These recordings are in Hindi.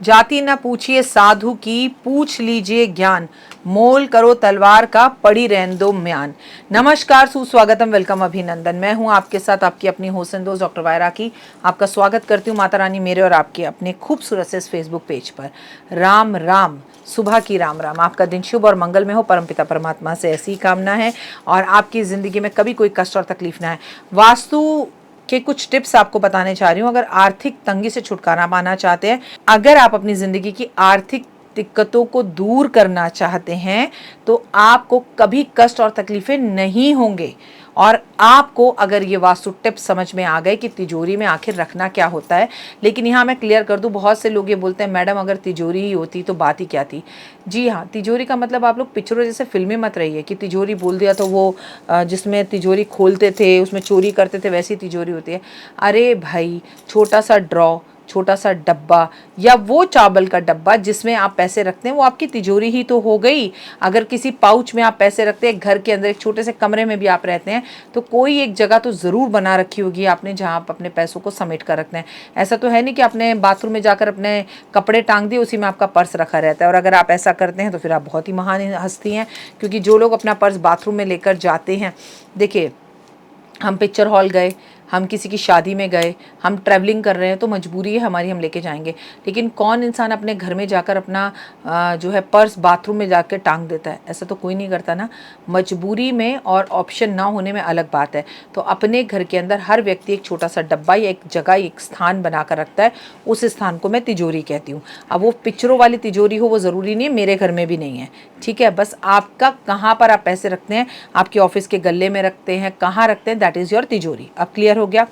जाति न पूछिए साधु की, पूछ लीजिए ज्ञान, मोल करो तलवार का, पड़ी रहने दो म्यान। नमस्कार, सुस्वागतम, वेलकम, अभिनंदन। मैं हूं आपके साथ आपकी अपनी होस्ट एंड दोस्त डॉक्टर वायरा की। आपका स्वागत करती हूं माता रानी मेरे और आपके अपने खूबसूरत से फेसबुक पेज पर। राम राम, सुबह की राम राम। आपका दिन शुभ और मंगल में हो, परमपिता परमात्मा से ऐसी कामना है और आपकी ज़िंदगी में कभी कोई कष्ट और तकलीफ ना है। वास्तु के कुछ टिप्स आपको बताने चाह रही हूँ। अगर आर्थिक तंगी से छुटकारा पाना चाहते हैं, अगर आप अपनी ज़िंदगी की आर्थिक दिक्कतों को दूर करना चाहते हैं, तो आपको कभी कष्ट और तकलीफें नहीं होंगे। और आपको अगर ये वास्तु टिप्स समझ में आ गए कि तिजोरी में आखिर रखना क्या होता है। लेकिन यहाँ मैं क्लियर कर दूँ, बहुत से लोग ये बोलते हैं मैडम अगर तिजोरी ही होती तो बात ही क्या थी। जी हाँ, तिजोरी का मतलब आप लोग पिक्चरों जैसे फिल्में मत रहिए कि तिजोरी बोल दिया तो वो जिसमें तिजोरी खोलते थे उसमें चोरी करते थे वैसी तिजोरी होती है। अरे भाई, छोटा सा ड्रॉ, छोटा सा डब्बा या वो चावल का डब्बा जिसमें आप पैसे रखते हैं, वो आपकी तिजोरी ही तो हो गई। अगर किसी पाउच में आप पैसे रखते हैं, घर के अंदर एक छोटे से कमरे में भी आप रहते हैं, तो कोई एक जगह तो ज़रूर बना रखी होगी आपने जहाँ आप अपने पैसों को समेट कर रखते हैं। ऐसा तो है नहीं कि आपने बाथरूम में जाकर अपने कपड़े टांग दिए, उसी में आपका पर्स रखा रहता है। और अगर आप ऐसा करते हैं तो फिर आप बहुत ही महान हस्ती हैं, क्योंकि जो लोग अपना पर्स बाथरूम में लेकर जाते हैं, देखिए, हम पिक्चर हॉल गए, हम किसी की शादी में गए, हम ट्रैवलिंग कर रहे हैं तो मजबूरी है हमारी, हम लेके जाएंगे। लेकिन कौन इंसान अपने घर में जाकर अपना जो है पर्स बाथरूम में जाकर टांग देता है? ऐसा तो कोई नहीं करता ना। मजबूरी में और ऑप्शन ना होने में अलग बात है। तो अपने घर के अंदर हर व्यक्ति एक छोटा सा डब्बा या एक जगह, एक स्थान बनाकर रखता है। उस स्थान को मैं तिजोरी कहती हूँ। अब वो पिक्चरों वाली तिजोरी हो वो ज़रूरी नहीं है, मेरे घर में भी नहीं है, ठीक है। बस आपका कहाँ पर आप पैसे रखते हैं, आपके ऑफिस के गल्ले में रखते हैं, कहाँ रखते हैं, दैट इज़ योर तिजोरी। अब क्लियर हो गया।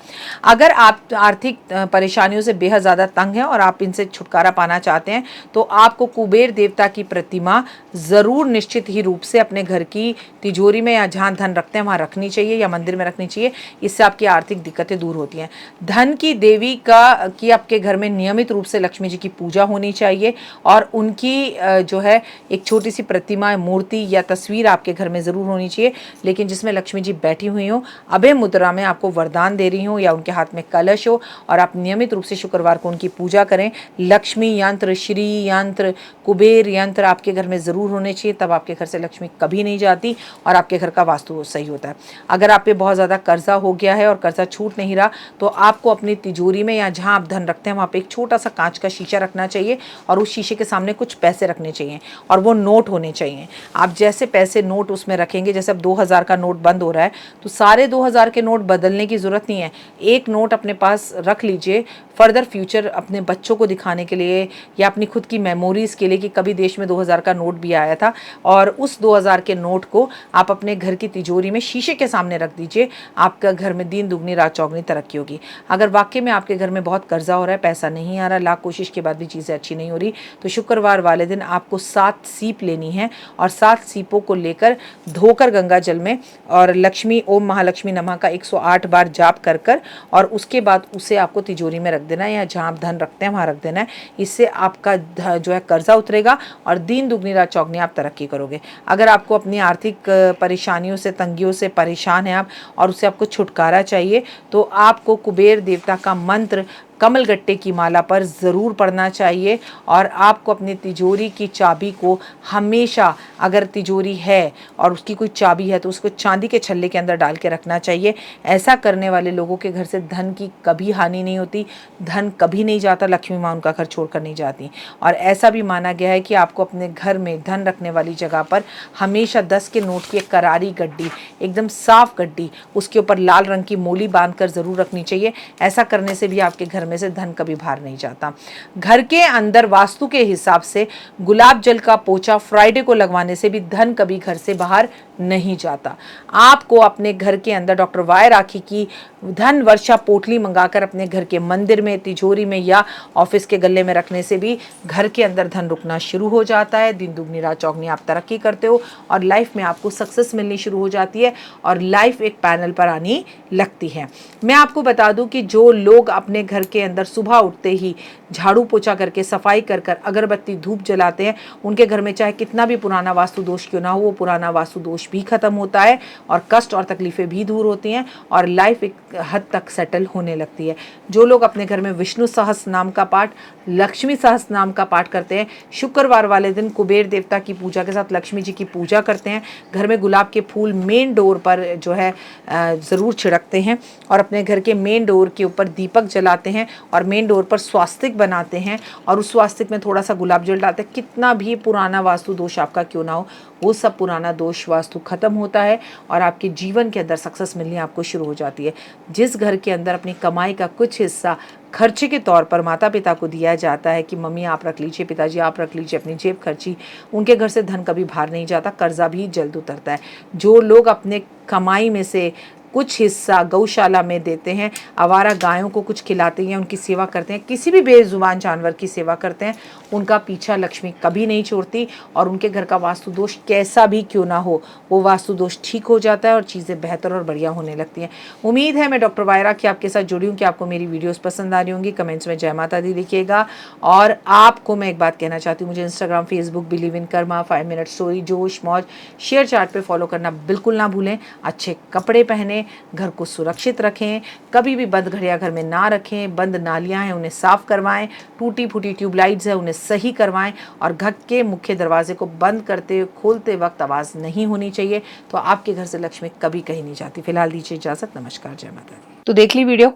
अगर आप आर्थिक परेशानियों से बेहद ज़्यादा तंग हैं और आप इनसे छुटकारा पाना चाहते हैं, तो आपको कुबेर देवता की प्रतिमा ज़रूर निश्चित ही रूप से अपने घर की तिजोरी में या जहाँ धन रखते हैं वहाँ रखनी चाहिए या मंदिर में रखनी चाहिए। इससे आपकी आर्थिक दिक्कतें दूर होती हैं। धन की देवी की आपके घर में नियमित रूप से लक्ष्मी जी की पूजा होनी चाहिए और उनकी जो है एक छोटी सी प्रतिमा, मूर्ति या तस्वीर आपके घर में ज़रूर होनी चाहिए, लेकिन जिसमें लक्ष्मी जी बैठी हुई हो, अभय मुद्रा में आपको वरदान दे रही हो या उनके हाथ में कलश हो, और आप नियमित रूप से शुक्रवार को उनकी पूजा करें। लक्ष्मी यंत्र, श्री यंत्र, कुबेर यंत्र आपके घर में ज़रूर होने चाहिए, तब आपके घर से लक्ष्मी कभी नहीं जाती और आपके घर का वास्तु सही होता है। अगर आप पे बहुत ज़्यादा कर्जा हो गया है और कर्जा छूट नहीं रहा, तो आपको अपनी तिजोरी में या जहाँ आप धन रखते हैं वहाँ पे एक छोटा सा कांच का शीशा रखना चाहिए और उस शीशे के सामने कुछ पैसे रखने चाहिए और वो नोट होने चाहिए। आप जैसे पैसे नोट उसमें रखेंगे, जैसे अब 2000 का नोट बंद हो रहा है तो सारे 2000 के नोट बदलने की ज़रूरत नहीं है। एक नोट अपने पास रख लीजिए फर्दर फ्यूचर अपने बच्चों को दिखाने के लिए या अपनी खुद की मेमोरीज़ के लिए कि कभी देश में 2000 का नोट भी आया था, और उस 2000 के नोट को आप अपने घर की तिजोरी में शीशे के सामने रख दीजिए। आपका घर में दिन दुगनी रात चौगनी तरक्की होगी। अगर वाकई में आपके घर में बहुत कर्जा हो रहा है, पैसा नहीं आ रहा, लाख कोशिश के बाद भी चीज़ें अच्छी नहीं हो रही, तो शुक्रवार वाले दिन आपको 7 सीप लेनी है और 7 सीपों को लेकर धोकर गंगा जल में और लक्ष्मी ओम महालक्ष्मी नमः का 108 बार जाप कर और उसके बाद उसे आपको तिजोरी में रख देना है या जहाँ आप धन रखते हैं वहाँ रख देना है। इससे आपका जो है कर्जा उतरेगा और दिन दुगनी रात चौगनी आप तरक्की करोगे। अगर आपको अपनी आर्थिक परेशानियों से, तंगियों से परेशान हैं आप और उससे आपको छुटकारा चाहिए, तो आपको कुबेर देवता का मंत्र कमलगट्टे की माला पर ज़रूर पढ़ना चाहिए। और आपको अपनी तिजोरी की चाबी को हमेशा, अगर तिजोरी है और उसकी कोई चाबी है, तो उसको चांदी के छल्ले के अंदर डाल के रखना चाहिए। ऐसा करने वाले लोगों के घर से धन की कभी हानि नहीं होती, धन कभी नहीं जाता, लक्ष्मी माँ उनका घर छोड़कर नहीं जाती। और ऐसा भी माना गया है कि आपको अपने घर में धन रखने वाली जगह पर हमेशा 10 के नोट की एक करारी गड्डी, एकदम साफ गड्डी, उसके ऊपर लाल रंग की मोली बांधकर ज़रूर रखनी चाहिए। ऐसा करने से भी आपके घर में से धन कभी बाहर नहीं जाता। घर के अंदर वास्तु के हिसाब से गुलाब जल का पोछा फ्राइडे को लगवाने से भी धन कभी घर से बाहर नहीं जाता। आपको अपने घर के अंदर डॉक्टर वाय राखी की धन वर्षा पोटली मंगाकर अपने घर के मंदिर में, तिजोरी में या ऑफिस के गल्ले में रखने से भी घर के अंदर धन रुकना शुरू हो जाता है। दिन दुगनी रात चौगनी आप तरक्की करते हो और लाइफ में आपको सक्सेस मिलनी शुरू हो जाती है और लाइफ एक पैनल पर आनी लगती है। मैं आपको बता दूं कि जो लोग अपने घर के अंदर सुबह उठते ही झाड़ू पोछा करके, सफाई कर कर, अगरबत्ती धूप जलाते हैं, उनके घर में चाहे कितना भी पुराना वास्तु दोष क्यों ना हो, वो पुराना वास्तु दोष भी खत्म होता है और कष्ट और तकलीफें भी दूर होती हैं और लाइफ एक हद तक सेटल होने लगती है। जो लोग अपने घर में विष्णु सहस्त्र नाम का पाठ, लक्ष्मी सहस्त्र नाम का पाठ करते हैं, शुक्रवार वाले दिन कुबेर देवता की पूजा के साथ लक्ष्मी जी की पूजा करते हैं, घर में गुलाब के फूल मेन डोर पर जो है ज़रूर छिड़कते हैं और अपने घर के मेन डोर के ऊपर दीपक जलाते हैं और मेन डोर पर स्वास्तिक बनाते हैं और उस स्वास्तिक में थोड़ा सा गुलाब जल डालते हैं, कितना भी पुराना वास्तु दोष आपका क्यों ना हो, वो सब पुराना दोष वास्तु खत्म होता है और आपके जीवन के अंदर सक्सेस मिलनी आपको शुरू हो जाती है। जिस घर के अंदर अपनी कमाई का कुछ हिस्सा खर्चे के तौर पर माता पिता को दिया जाता है कि मम्मी आप रख लीजिए, पिताजी आप रख लीजिए अपनी जेब खर्ची, उनके घर से धन कभी बाहर नहीं जाता, कर्जा भी जल्द उतरता है। जो लोग अपने कमाई में से कुछ हिस्सा गौशाला में देते हैं, आवारा गायों को कुछ खिलाते हैं, उनकी सेवा करते हैं, किसी भी बेजुबान जानवर की सेवा करते हैं, उनका पीछा लक्ष्मी कभी नहीं छोड़ती और उनके घर का वास्तु दोष कैसा भी क्यों ना हो, वो वास्तु दोष ठीक हो जाता है और चीज़ें बेहतर और बढ़िया होने लगती हैं। उम्मीद है मैं डॉक्टर वायरा की आपके साथ जुड़ी हूँ कि आपको मेरी वीडियोज़ पसंद आ रही होंगी। कमेंट्स में जय माता दी लिखिएगा। और आपको मैं एक बात कहना चाहती हूँ, मुझे Instagram, Facebook, believe in Karma, 5 minute story, जोश मौज, शेयर चैट पे फॉलो करना बिल्कुल ना भूलें। अच्छे कपड़े पहने, घर को सुरक्षित रखें, कभी भी बंद घड़ियां घर में ना रखें, बंद नालियां हैं उन्हें साफ़ करवाएं, टूटी फूटी ट्यूबलाइट्स हैं उन्हें सही करवाएं और घर के मुख्य दरवाजे को बंद करते खोलते वक्त आवाज़ नहीं होनी चाहिए, तो आपके घर से लक्ष्मी कभी कहीं नहीं जाती। फिलहाल दीजिए इजाज़त, नमस्कार, जय माता दी। तो देख ली वीडियो,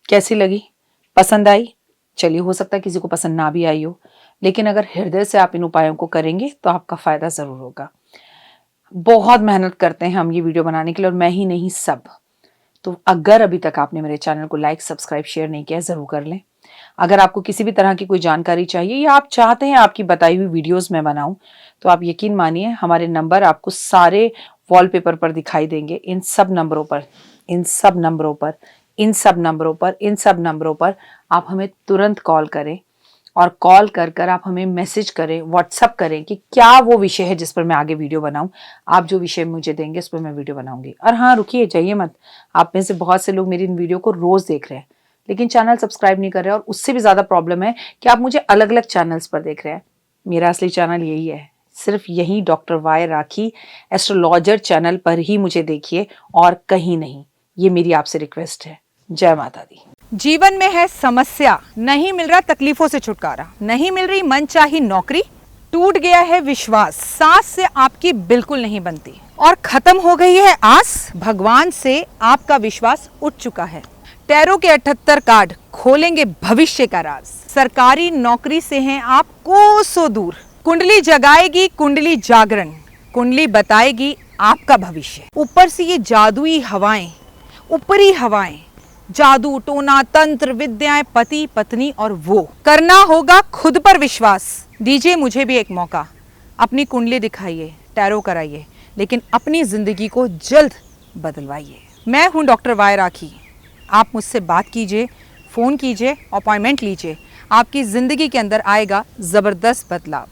कैसी लगी, पसंद आई? चलिए, हो सकता है किसी को पसंद ना भी आई हो, लेकिन अगर हृदय से आप इन उपायों को करेंगे तो आपका फ़ायदा ज़रूर होगा। बहुत मेहनत करते हैं हम ये वीडियो बनाने के लिए और मैं ही नहीं, सब। तो अगर अभी तक आपने मेरे चैनल को लाइक, सब्सक्राइब, शेयर नहीं किया, ज़रूर कर लें। अगर आपको किसी भी तरह की कोई जानकारी चाहिए या आप चाहते हैं आपकी बताई हुई वीडियोस मैं बनाऊं, तो आप यकीन मानिए हमारे नंबर आपको सारे वॉलपेपर पर दिखाई देंगे। इन सब नंबरों पर, इन सब नंबरों पर, इन सब नंबरों पर, इन सब नंबरों पर आप हमें तुरंत कॉल करें और कॉल कर कर आप हमें मैसेज करें, व्हाट्सअप करें कि क्या वो विषय है जिस पर मैं आगे वीडियो बनाऊं। आप जो विषय मुझे देंगे उस पर मैं वीडियो बनाऊंगी। और हाँ, रुकिए, जाइए मत। आप में से बहुत से लोग मेरी इन वीडियो को रोज़ देख रहे हैं लेकिन चैनल सब्सक्राइब नहीं कर रहे, और उससे भी ज़्यादा प्रॉब्लम है कि आप मुझे अलग अलग चैनल्स पर देख रहे हैं। मेरा असली चैनल यही है, सिर्फ यही डॉक्टर वाई राखी एस्ट्रोलॉजर चैनल पर ही मुझे देखिए और कहीं नहीं। ये मेरी आपसे रिक्वेस्ट है। जय माता दी। जीवन में है समस्या, नहीं मिल रहा तकलीफों से छुटकारा, नहीं मिल रही मनचाही नौकरी, टूट गया है विश्वास, सांस से आपकी बिल्कुल नहीं बनती और खत्म हो गई है आस, भगवान से आपका विश्वास उठ चुका है। टैरो के 78 कार्ड खोलेंगे भविष्य का राज। सरकारी नौकरी से हैं आप कोसों दूर, कुंडली जगाएगी कुंडली जागरण, कुंडली बताएगी आपका भविष्य। ऊपर से ये जादुई हवाएं, ऊपरी हवाएं, जादू टोना तंत्र विद्याएं, पति पत्नी और वो, करना होगा खुद पर विश्वास। दीजिए मुझे भी एक मौका, अपनी कुंडली दिखाइए, टैरो कराइए, लेकिन अपनी जिंदगी को जल्द बदलवाइए। मैं हूं डॉक्टर वाई राखी। आप मुझसे बात कीजिए, फ़ोन कीजिए, अपॉइंटमेंट लीजिए, आपकी ज़िंदगी के अंदर आएगा ज़बरदस्त बदलाव।